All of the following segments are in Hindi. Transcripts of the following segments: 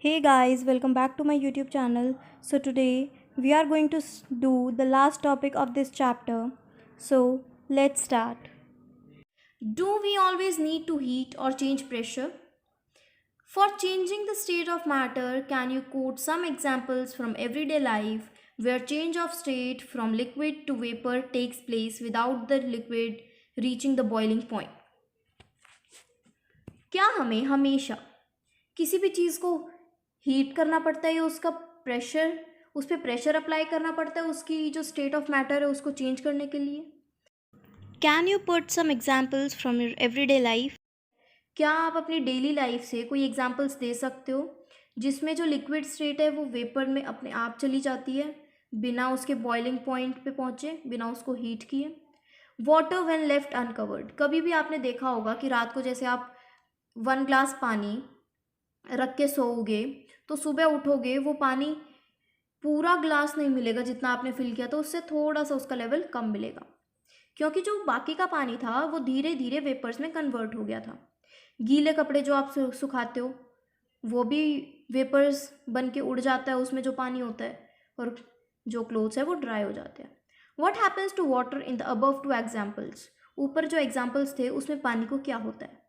Hey guys, welcome back to my YouTube channel. So today we are going to do the last topic of this chapter. So let's start. Do we always need to heat or change pressure? For changing the state of matter, can you quote some examples from everyday life where change of state from liquid to vapor takes place without the liquid reaching the boiling point? क्या हमें हमेशा किसी भी चीज़ को हीट करना पड़ता है या उसका प्रेशर उस पर प्रेशर अप्लाई करना पड़ता है उसकी जो स्टेट ऑफ मैटर है उसको चेंज करने के लिए? Can you put some examples from your everyday life? क्या आप अपनी डेली लाइफ से कोई एग्जाम्पल्स दे सकते हो जिसमें जो लिक्विड स्टेट है वो वेपर में अपने आप चली जाती है बिना उसके बॉइलिंग पॉइंट पे पहुंचे, बिना उसको हीट किए? वाटर व्हेन लेफ्ट अनकवर्ड, कभी भी आपने देखा होगा कि रात को जैसे आप 1 ग्लास पानी रख के सोओगे तो सुबह उठोगे वो पानी पूरा ग्लास नहीं मिलेगा जितना आपने फिल किया, तो उससे थोड़ा सा उसका लेवल कम मिलेगा क्योंकि जो बाकी का पानी था वो धीरे धीरे वेपर्स में कन्वर्ट हो गया था। गीले कपड़े जो आप सुखाते हो वो भी वेपर्स बन के उड़ जाता है उसमें जो पानी होता है, और जो क्लोथ्स है वो ड्राई हो जाते हैं। What happens to water in the above two examples? ऊपर जो एग्जाम्पल्स थे उसमें पानी को क्या होता है?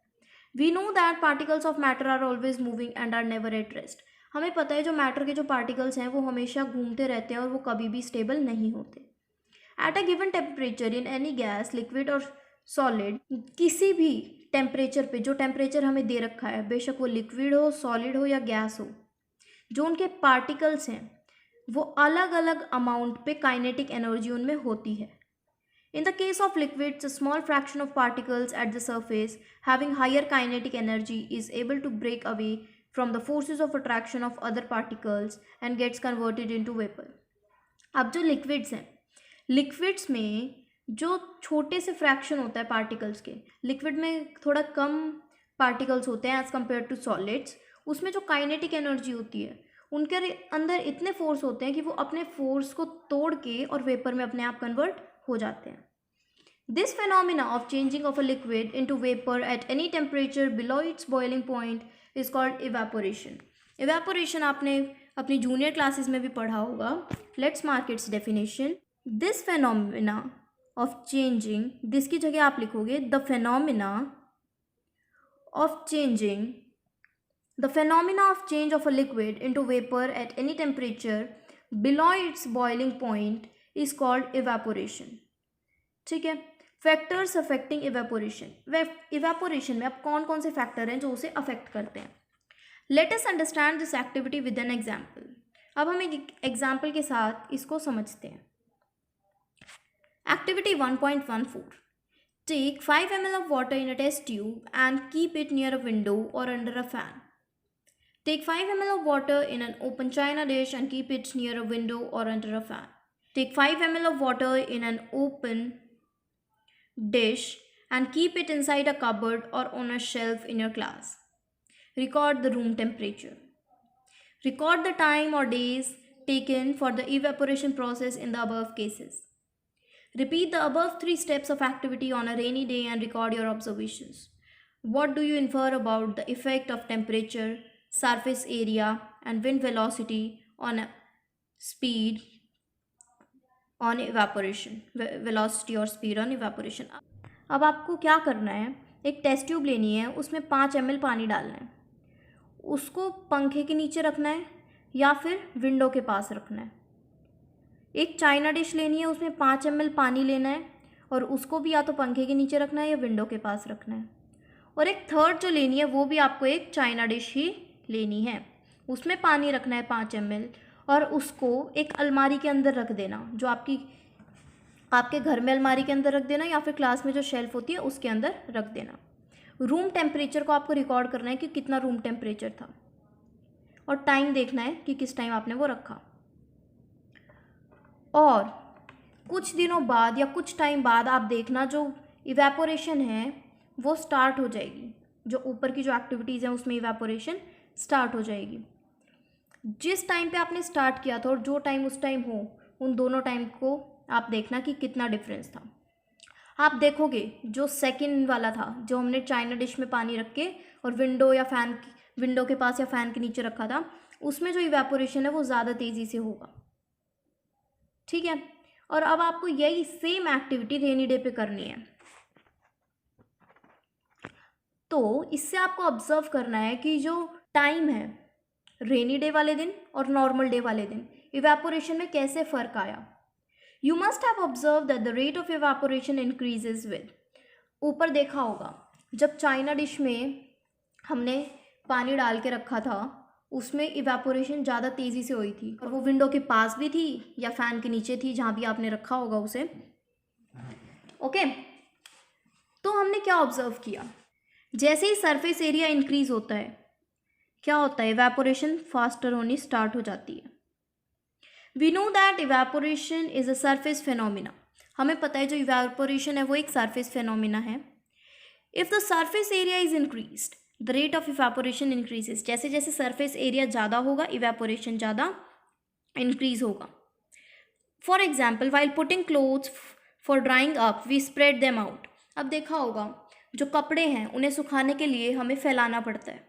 We know that particles of matter are always moving and are never at rest. हमें पता है जो मैटर के जो पार्टिकल्स हैं वो हमेशा घूमते रहते हैं और वो कभी भी स्टेबल नहीं होते। At a given temperature in any gas, liquid और सॉलिड, किसी भी टेम्परेचर पे, जो टेम्परेचर हमें दे रखा है, बेशक वो लिक्विड हो, सॉलिड हो या गैस हो, जो उनके पार्टिकल्स हैं वो अलग अलग अमाउंट पे काइनेटिक एनर्जी उनमें होती है। In the case of liquids, a small fraction of particles at the surface having higher kinetic energy is able to break away from the forces of attraction of other particles and gets converted into vapor. अब जो लिक्विड्स हैं, लिक्विड्स में जो छोटे से फ्रैक्शन होता है पार्टिकल्स के, लिक्विड में थोड़ा कम पार्टिकल्स होते हैं एज कम्पेयर टू सॉलिड्स, उसमें जो काइनेटिक एनर्जी होती है उनके अंदर इतने फोर्स होते हैं कि वो अपने फोर्स को तोड़ के और वेपर में अपने आप कन्वर्ट हो जाते हैं। This phenomena of changing of a liquid into vapor at any temperature below its boiling point is called evaporation. Evaporation आपने अपनी जूनियर क्लासेस में भी पढ़ा होगा. Let's mark its definition. This phenomena of changing, this की जगह आप लिखोगे the phenomena of change of a liquid into vapor at any temperature below its boiling point is called evaporation. ठीक है. फैक्टर्स अफेक्टिंग इवेपोरेशन में अब कौन कौन से फैक्टर हैं जो उसे अफेक्ट करते हैं? Let us understand this activity with an example. अब हम एक एग्जाम्पल के साथ इसको समझते हैं. Activity 1.14. Take 5 ml of water in a test tube and keep it near a window or under a fan. Take 5 ml of water in an open china dish and keep it near a window or under a fan. Take 5 ml of water in an open dish and keep it inside a cupboard or on a shelf in your class. Record the room temperature. Record the time or days taken for the evaporation process in the above cases. Repeat the above 3 steps of activity on a rainy day and record your observations. What do you infer about the effect of temperature, surface area and wind velocity on speed on evaporation, velocity और स्पीड ऑन इवेपोरेशन? अब आपको क्या करना है, एक टेस्ट ट्यूब लेनी है, उसमें 5 ml पानी डालना है, उसको पंखे के नीचे रखना है या फिर विंडो के पास रखना है। एक चाइना डिश लेनी है, उसमें 5 ml पानी लेना है और उसको भी या तो पंखे के नीचे रखना है या विंडो के पास रखना है। और एक थर्ड जो लेनी है वो भी आपको एक चाइना डिश ही लेनी है, उसमें पानी रखना है 5 ml और उसको एक अलमारी के अंदर रख देना, जो आपके घर में अलमारी के अंदर रख देना या फिर क्लास में जो शेल्फ होती है उसके अंदर रख देना। रूम टेम्परेचर को आपको रिकॉर्ड करना है कि कितना रूम टेम्परेचर था और टाइम देखना है कि किस टाइम आपने वो रखा। और कुछ दिनों बाद या कुछ टाइम बाद आप देखना जो इवेपोरेशन है वो स्टार्ट हो जाएगी, जो ऊपर की जो एक्टिविटीज़ हैं उसमें इवेपोरेशन स्टार्ट हो जाएगी। जिस टाइम पे आपने स्टार्ट किया था और जो टाइम उस टाइम हो, उन दोनों टाइम को आप देखना कि कितना डिफरेंस था। आप देखोगे जो सेकंड वाला था, जो हमने चाइना डिश में पानी रख के और विंडो या फैन विंडो के पास या फ़ैन के नीचे रखा था, उसमें जो इवेपोरेशन है वो ज़्यादा तेज़ी से होगा। ठीक है, और अब आपको यही सेम एक्टिविटी रेनी डे पे करनी है। तो इससे आपको ऑब्जर्व करना है कि जो टाइम है रेनी डे वाले दिन और नॉर्मल डे वाले दिन, इवेपोरेशन में कैसे फ़र्क आया। You must have observe that the rate of evaporation increases with, ऊपर देखा होगा जब चाइना डिश में हमने पानी डाल के रखा था उसमें इवेपोरेशन ज़्यादा तेज़ी से हुई थी, और वो विंडो के पास भी थी या फ़ैन के नीचे थी, जहाँ भी आपने रखा होगा उसे। ओके, तो हमने क्या ऑब्जर्व किया, जैसे ही सरफेस एरिया इंक्रीज होता है क्या होता है, इवेपोरेशन फास्टर होनी स्टार्ट हो जाती है। We know that evaporation is a surface phenomena, हमें पता है जो इवेपोरेशन है वो एक सरफेस फिनोमिना है। If the surface area is increased the rate of evaporation increases, जैसे जैसे सरफेस एरिया ज़्यादा होगा इवेपोरेशन ज़्यादा इंक्रीज होगा। For example while putting clothes for drying up we spread them out, अब देखा होगा जो कपड़े हैं उन्हें सुखाने के लिए हमें फैलाना पड़ता है।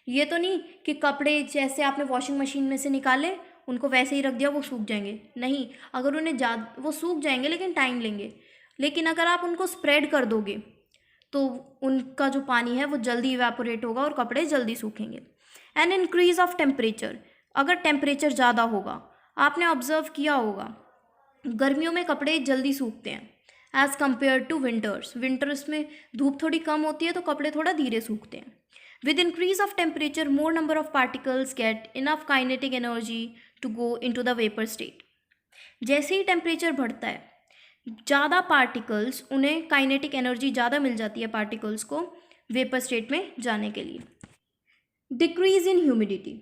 ये तो नहीं कि कपड़े जैसे आपने वॉशिंग मशीन में से निकाले उनको वैसे ही रख दिया वो सूख जाएंगे, नहीं, अगर उन्हें वो सूख जाएंगे लेकिन टाइम लेंगे, लेकिन अगर आप उनको स्प्रेड कर दोगे तो उनका जो पानी है वो जल्दी इवेपोरेट होगा और कपड़े जल्दी सूखेंगे। एंड इंक्रीज ऑफ टेम्परेचर, अगर टेम्परेचर ज़्यादा होगा, आपने ऑब्जर्व किया होगा गर्मियों में कपड़े जल्दी सूखते हैं as compared to winters, winters में धूप थोड़ी कम होती है तो कपड़े थोड़ा धीरे सूखते हैं। With increase of temperature more number of particles get enough kinetic energy to go into the vapour state, जैसे ही टेम्परेचर बढ़ता है ज़्यादा पार्टिकल्स, उन्हें काइनेटिक एनर्जी ज़्यादा मिल जाती है पार्टिकल्स को वेपर स्टेट में जाने के लिए। डिक्रीज इन ह्यूमिडिटी,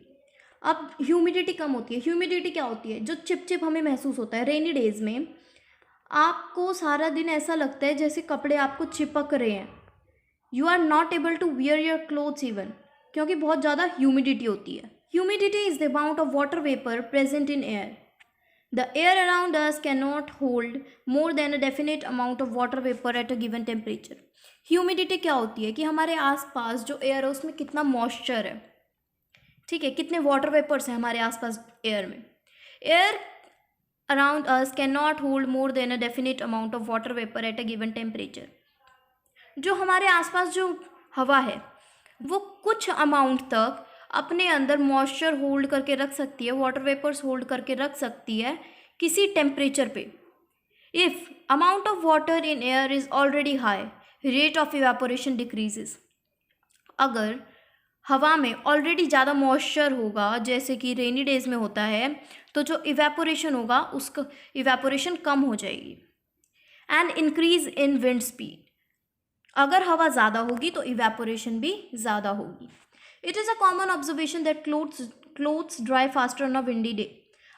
अब ह्यूमिडिटी कम होती है। ह्यूमिडिटी क्या होती है, जो चिपचिप हमें महसूस होता है रेनी डेज़ में, आपको सारा दिन ऐसा लगता है जैसे कपड़े आपको चिपक रहे हैं, you are not able to wear your clothes even, क्योंकि बहुत ज़्यादा ह्यूमिडिटी होती है। Humidity is the amount of water vapour present in air, the air around us cannot hold more than a definite amount of water vapor at a given temperature। Humidity क्या होती है कि हमारे आसपास जो एयर है उसमें कितना मॉइस्चर है, ठीक है, कितने वाटर वेपर्स हैं हमारे आसपास एयर में। Air around us can not hold more than a definite amount of water vapour at a given temperature, जो हमारे आसपास जो हवा है वो कुछ अमाउंट तक अपने अंदर मॉइस्चर होल्ड करके रख सकती है, वाटर वेपर्स होल्ड करके रख सकती है किसी टेम्परेचर पे। If amount of water in air is already high rate of evaporation decreases, अगर हवा में ऑलरेडी ज़्यादा मॉइस्चर होगा जैसे कि रेनी डेज़ में होता है, तो जो इवेपोरेशन होगा उसका इवेपोरेशन कम हो जाएगी। And increase in wind speed, अगर हवा ज़्यादा होगी तो इवेपोरेशन भी ज़्यादा होगी। It is a common observation that clothes dry faster on a windy day,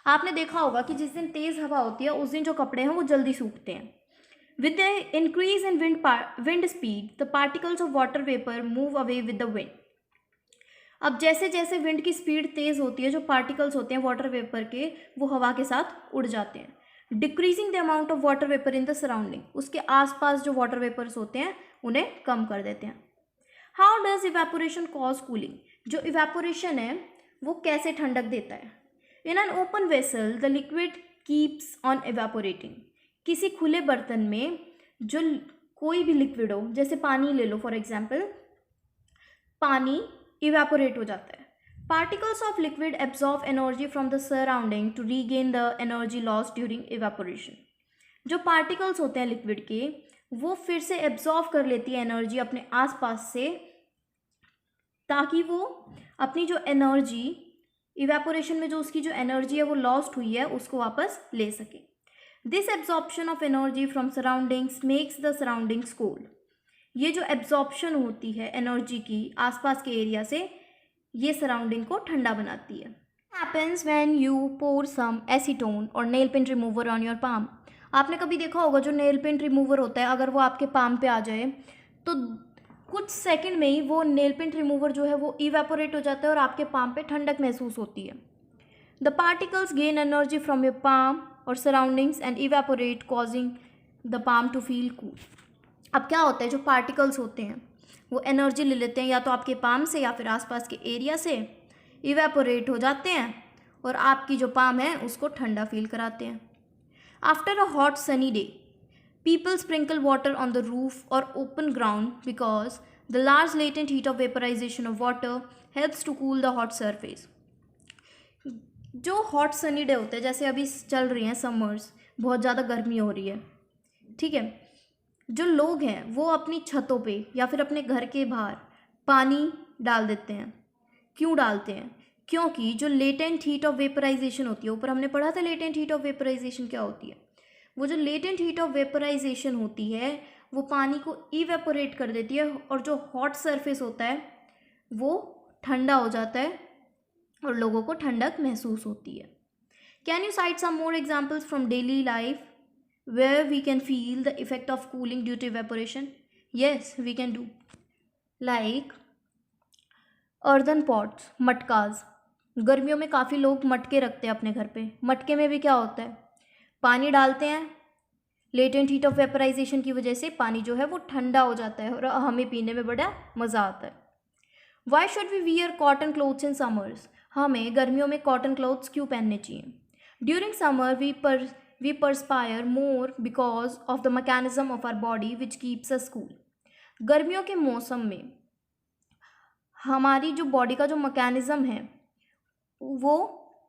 आपने देखा होगा कि जिस दिन तेज़ हवा होती है उस दिन जो कपड़े हैं वो जल्दी सूखते हैं। With the increase in wind speed the particles of water vapour move away with the wind, अब जैसे जैसे विंड की स्पीड तेज़ होती है जो पार्टिकल्स होते हैं वाटर वेपर के वो हवा के साथ उड़ जाते हैं। Decreasing the amount of water vapour in the surrounding, उसके आसपास जो वाटर वेपर्स होते हैं उन्हें कम कर देते हैं। How does evaporation cause cooling, जो इवेपोरेशन है वो कैसे ठंडक देता है। In an open vessel the liquid keeps on evaporating, किसी खुले बर्तन में जो कोई भी लिक्विड हो, जैसे पानी ले लो फॉर एग्जाम्पल, पानी इवेपोरेट हो जाता है। Particles of liquid absorb energy from the surrounding to regain the energy loss during evaporation, जो पार्टिकल्स होते हैं लिक्विड के वो फिर से एब्जॉर्व कर लेती है एनर्जी अपने आसपास से, ताकि वो अपनी जो एनर्जी इवेपोरेशन में जो उसकी जो एनर्जी है वो लॉस्ट हुई है उसको वापस ले सके। This absorption of energy from surroundings makes the surroundings cold, ये जो एब्जॉर्प्शन होती है एनर्जी की आसपास के एरिया से ये सराउंडिंग को ठंडा बनाती है। Happens when you pour some acetone और nail paint remover on your palm, आपने कभी देखा होगा जो नेल पेंट रिमूवर होता है अगर वो आपके पाम पे आ जाए तो कुछ सेकंड में ही वो नेल पेंट रिमूवर जो है वो इवेपोरेट हो जाता है और आपके पाम पे ठंडक महसूस होती है। The particles gain energy from your palm और surroundings and evaporate causing the palm to feel cool. अब क्या होता है, जो पार्टिकल्स होते हैं वो एनर्जी ले लेते हैं या तो आपके पाम से या फिर आसपास के एरिया से, इवेपोरेट हो जाते हैं और आपकी जो पाम है उसको ठंडा फील कराते हैं। After a hot sunny day, people sprinkle water on the roof or open ground because the large latent heat of vaporization of water helps to cool the hot surface. जो हॉट सनी डे होते हैं, जैसे अभी चल रही हैं समर्स, बहुत ज़्यादा गर्मी हो रही है, ठीक है, जो लोग हैं वो अपनी छतों पे या फिर अपने घर के बाहर पानी डाल देते हैं। क्यों डालते हैं? क्योंकि जो लेटेंट हीट ऑफ वेपराइजेशन होती है, ऊपर हमने पढ़ा था लेटेंट हीट ऑफ वेपराइजेशन क्या होती है। वो जो लेटेंट हीट ऑफ वेपराइजेशन होती है वो पानी को इवेपोरेट कर देती है और जो हॉट सरफेस होता है वो ठंडा हो जाता है और लोगों को ठंडक महसूस होती है। Can you cite some more examples from daily life where we can feel the effect of cooling due to evaporation? Yes, we can do. Like earthen pots, matkas. गर्मियों में काफ़ी लोग मटके रखते हैं अपने घर पे। मटके में भी क्या होता है, पानी डालते हैं, लेटेंट हीट ऑफ वेपराइजेशन की वजह से पानी जो है वो ठंडा हो जाता है और हमें पीने में बड़ा मज़ा आता है। Why should we wear cotton clothes in summers? हमें गर्मियों में कॉटन क्लोथ्स क्यों पहनने चाहिए? During summer we perspire more because of the mechanism of our body which keeps us cool. गर्मियों के मौसम में हमारी जो बॉडी का जो मैकेनिज्म है वो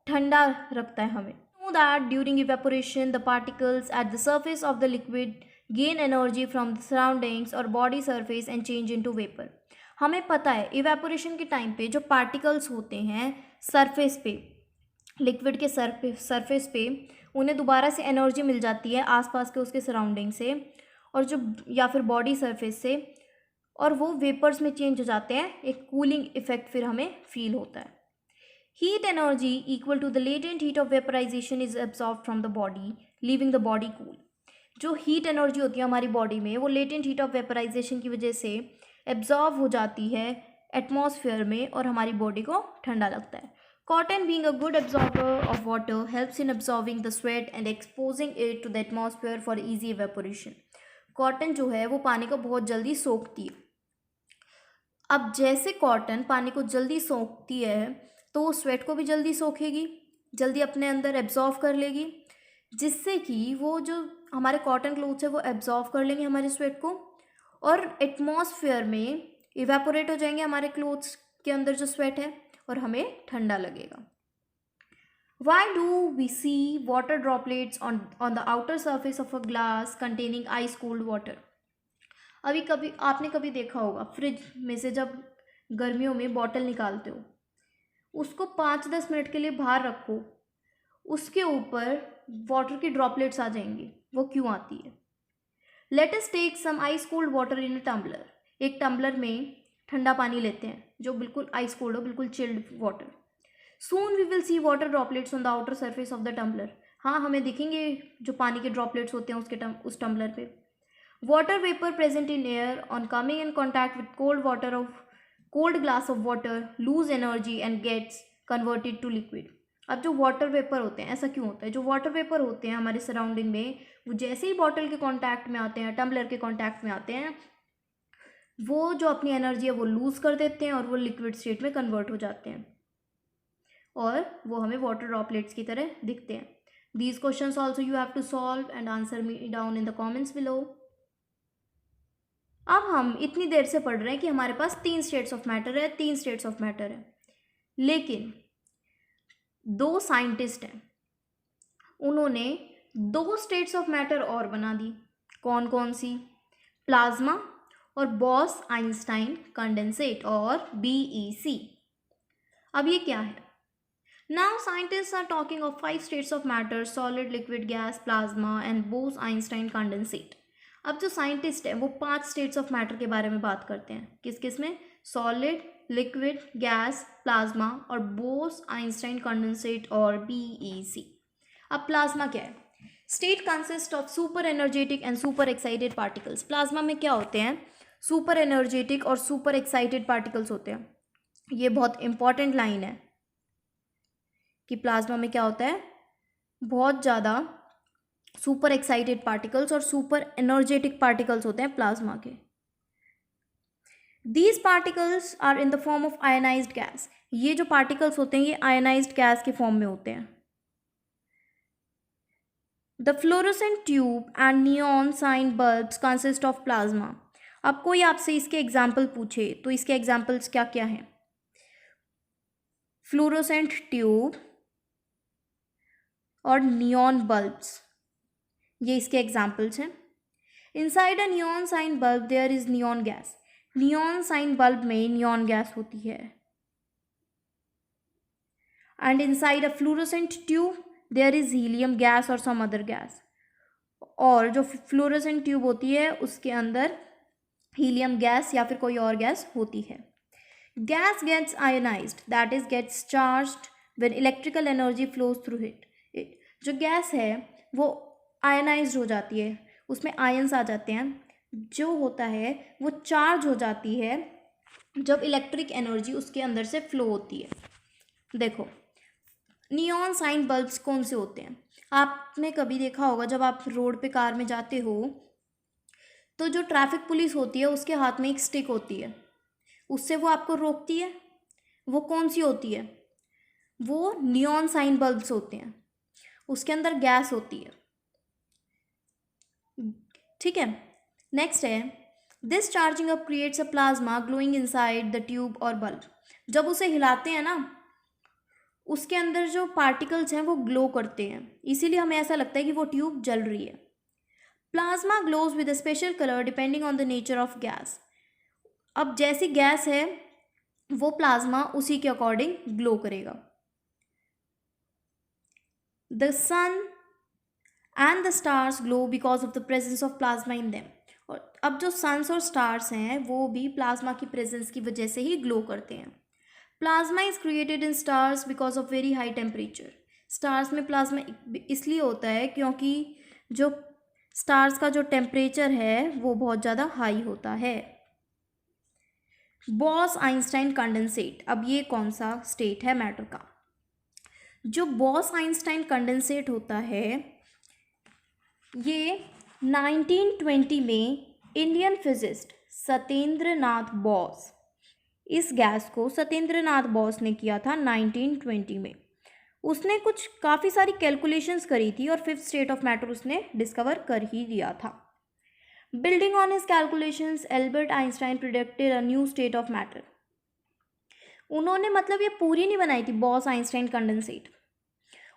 ठंडा रखता है हमें। Know that during evaporation the particles at the surface of the liquid gain energy from the surroundings or body surface and change into vapor. हमें पता है इवेपोरेशन के टाइम पे जो पार्टिकल्स होते हैं सरफेस पे, लिक्विड के सरफेस पे, उन्हें दोबारा से एनर्जी मिल जाती है आसपास के उसके सराउंडिंग से और जो या फिर बॉडी सरफेस से, और वो वेपर्स में चेंज हो जाते हैं। एक कूलिंग इफेक्ट फिर हमें फील होता है। Heat energy equal to the latent heat of vaporization is absorbed from the body, leaving the body cool. जो हीट एनर्जी होती है हमारी बॉडी में वो लेटेंट हीट ऑफ वेपराइजेशन की वजह से एब्जॉर्ब हो जाती है एटमॉस्फेयर में और हमारी बॉडी को ठंडा लगता है। Cotton being a good absorber of water helps in absorbing the sweat and exposing it to the atmosphere for easy evaporation. Cotton जो है वो पानी को बहुत जल्दी सोखती है। अब जैसे कॉटन पानी को जल्दी सोखती है तो वो स्वेट को भी जल्दी सोखेगी, जल्दी अपने अंदर एब्जॉर्व कर लेगी, जिससे कि वो जो हमारे कॉटन क्लोथ्स है वो एब्जॉर्व कर लेंगे हमारे स्वेट को और एटमॉस्फेयर में इवेपोरेट हो जाएंगे हमारे क्लोथ्स के अंदर जो स्वेट है और हमें ठंडा लगेगा। Why do we see water droplets on the outer surface of a glass containing ice cold water? आपने कभी देखा होगा फ्रिज में से जब गर्मियों में बॉटल निकालते हो, उसको 5-10 मिनट के लिए बाहर रखो, उसके ऊपर वाटर की ड्रॉपलेट्स आ जाएंगी। वो क्यों आती है? Let us take some ice cold water in a tumbler. एक टम्बलर में ठंडा पानी लेते हैं जो बिल्कुल आइस कोल्ड हो, बिल्कुल chilled water. Soon we will see water droplets on the outer surface of the tumbler. हाँ, हमें दिखेंगे जो पानी के ड्रॉपलेट्स होते हैं उस टम्बलर पे। Water vapour present in air on coming in contact with cold glass of water lose energy and gets converted to liquid. अब जो वाटर वेपर होते हैं, ऐसा क्यों होता है? जो वाटर वेपर होते हैं हमारे सराउंडिंग में, वो जैसे ही बॉटल के कांटेक्ट में आते हैं, टम्बलर के कांटेक्ट में आते हैं, वो जो अपनी एनर्जी है वो लूज़ कर देते हैं और वो लिक्विड स्टेट में कन्वर्ट हो जाते हैं और वो हमें वाटर ड्रॉपलेट्स की तरह दिखते हैं। These questions also you have to solve and answer me down in the comments below. अब हम इतनी देर से पढ़ रहे हैं कि हमारे पास 3 स्टेट्स ऑफ मैटर है, लेकिन 2 साइंटिस्ट हैं, उन्होंने 2 स्टेट्स ऑफ मैटर और बना दी। कौन कौन सी? प्लाज्मा और बॉस आइंस्टाइन कंडेंसेट और BEC। अब ये क्या है? Now scientists are talking of 5 states of matter, solid, liquid, gas, plasma and Bose Einstein condensate. अब जो साइंटिस्ट हैं वो 5 स्टेट्स ऑफ मैटर के बारे में बात करते हैं। किस किस में? सॉलिड, लिक्विड, गैस, प्लाज्मा और बोस आइंस्टाइन कंडेंसेट और BEC। अब प्लाज्मा क्या है? State consist of super energetic and super excited particles. Plasma में क्या होते हैं? सुपर एनर्जेटिक और सुपर एक्साइटेड पार्टिकल्स होते हैं। ये बहुत इंपॉर्टेंट लाइन है कि प्लाज्मा में क्या होता है? बहुत ज़्यादा सुपर एक्साइटेड पार्टिकल्स और सुपर एनर्जेटिक पार्टिकल्स होते हैं प्लाज्मा के। These particles are in the form of ionised gas. ये जो पार्टिकल्स होते हैं ये आयनाइज्ड गैस के फॉर्म में होते हैं। The fluorescent tube and neon sign bulbs consist of plasma. अब कोई आपसे इसके एग्जाम्पल पूछे तो इसके एग्जाम्पल्स क्या क्या हैं? फ्लोरोसेंट ट्यूब और नियॉन बल्ब्स, ये इसके एग्जाम्पल्स हैं। Inside a neon sign bulb there is neon gas. Neon sign bulb में नियॉन गैस होती है। And inside a fluorescent tube there is helium gas और सम अदर गैस। और जो फ्लोरोसेंट ट्यूब होती है उसके अंदर हीलियम गैस या फिर कोई और गैस होती है। Gas gets ionized, that is gets charged when electrical energy flows through it. जो गैस है वो आयनाइज्ड हो जाती है, उसमें आयंस आ जाते हैं, जो होता है वो चार्ज हो जाती है जब इलेक्ट्रिक एनर्जी उसके अंदर से फ्लो होती है। देखो, नियॉन साइन बल्ब्स कौन से होते हैं? आपने कभी देखा होगा जब आप रोड पे कार में जाते हो तो जो ट्रैफिक पुलिस होती है उसके हाथ में एक स्टिक होती है, उससे वो आपको रोकती है। वो कौन सी होती है? वो नियॉन साइन बल्ब्स होते हैं, उसके अंदर गैस होती है। ठीक है, नेक्स्ट है this charging up creates a plasma glowing inside the tube और बल्ब। जब उसे हिलाते हैं ना, उसके अंदर जो पार्टिकल्स हैं वो ग्लो करते हैं, इसीलिए हमें ऐसा लगता है कि वो ट्यूब जल रही है। Plasma glows with a special colour depending on the nature of gas. अब जैसी गैस है वो प्लाज्मा उसी के अकॉर्डिंग ग्लो करेगा। The sun and the stars glow because of the presence of plasma in them. और अब जो सन्स और स्टार्स हैं वो भी प्लाज्मा की प्रेजेंस की वजह से ही ग्लो करते हैं। Plasma is created in stars because of very high temperature. Stars में प्लाज्मा इसलिए होता है क्योंकि जो स्टार्स का जो टेम्परेचर है वो बहुत ज़्यादा हाई होता है। बॉस आइंस्टाइन कंडेंसेट, अब ये कौन सा स्टेट है मैटर का? जो बॉस आइंस्टाइन कंडेंसेट होता है ये 1920 में इंडियन फिजिस्ट सत्येंद्र नाथ बोस, इस गैस को सत्येंद्र नाथ बोस ने किया था 1920 में। उसने कुछ काफ़ी सारी कैलकुलेशंस करी थी और फिफ्थ स्टेट ऑफ मैटर उसने डिस्कवर कर ही दिया था। Building on his calculations Albert Einstein predicted a new state of matter. उन्होंने मतलब ये पूरी नहीं बनाई थी बॉस आइंस्टाइन कंडेंसेट,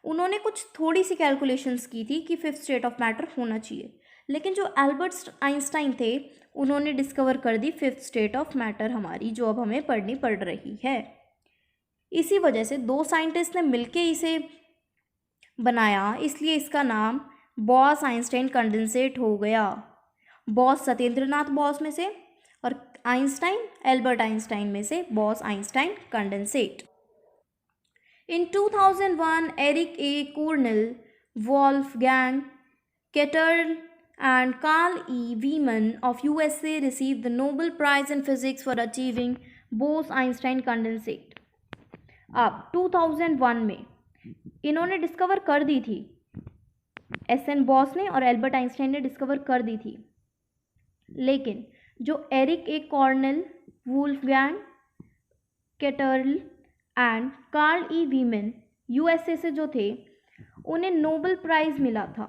उन्होंने कुछ थोड़ी सी कैलकुलेशंस की थी कि फिफ्थ स्टेट ऑफ मैटर होना चाहिए, लेकिन जो एल्बर्ट आइंस्टाइन थे उन्होंने डिस्कवर कर दी फिफ्थ स्टेट ऑफ मैटर हमारी, जो अब हमें पढ़नी पड़ रही है। इसी वजह से दो साइंटिस्ट ने मिलके इसे बनाया, इसलिए इसका नाम बॉस आइंस्टाइन कंडेंसेट हो गया। बॉस सत्येंद्र नाथ बॉस में से और आइंस्टाइन एल्बर्ट आइंस्टाइन में से boss Einstein condensate. In 2001, Eric A. Cornell, Wolfgang Ketterl, and Carl E. Wieman of USA received the Nobel Prize in Physics for achieving Bose-Einstein condensate. अब 2001 में इन्होंने डिस्कवर कर दी थी, एस.एन. बॉस ने और एल्बर्ट आइंस्टाइन ने डिस्कवर कर दी थी, लेकिन जो Eric A Cornell, Wolfgang Ketterle and Carl E Wieman USA से जो थे उन्हें नोबेल प्राइज़ मिला था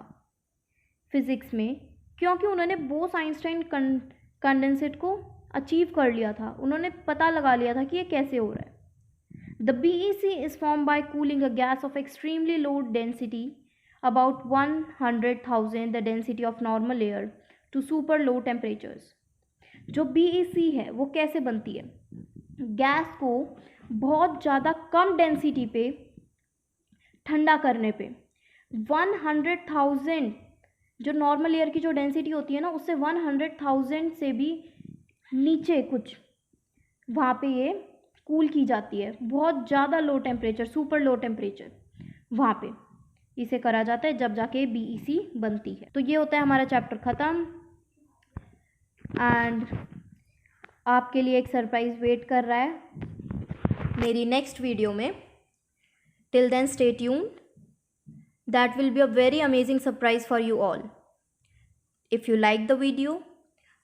फिज़िक्स में, क्योंकि उन्होंने बोस आइंस्टाइन कंडेंसेट को अचीव कर लिया था, उन्होंने पता लगा लिया था कि ये कैसे हो रहा है। The BEC is form by cooling a gas of extremely low density about 100,000 the density of normal air to super low temperatures. जो बीईसी है वो कैसे बनती है? गैस को बहुत ज़्यादा कम डेंसिटी पे ठंडा करने पे 100,000, जो नॉर्मल एयर की जो डेंसिटी होती है ना उससे 100,000 से भी नीचे कुछ वहाँ पे ये कूल की जाती है, बहुत ज़्यादा low temperature, super low temperature वहाँ पे इसे करा जाता है जब जाके बीईसी बनती है। तो ये होता है हमारा चैप्टर ख़त्म एंड आपके लिए एक सरप्राइज़ वेट कर रहा है मेरी नेक्स्ट वीडियो में। Till then stay tuned, that will be a very amazing surprise for you all. If you like the video,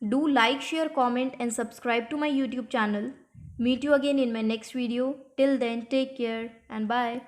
Do like, share, comment, and subscribe to my YouTube channel. Meet you again in my next video. Till then, take care and bye.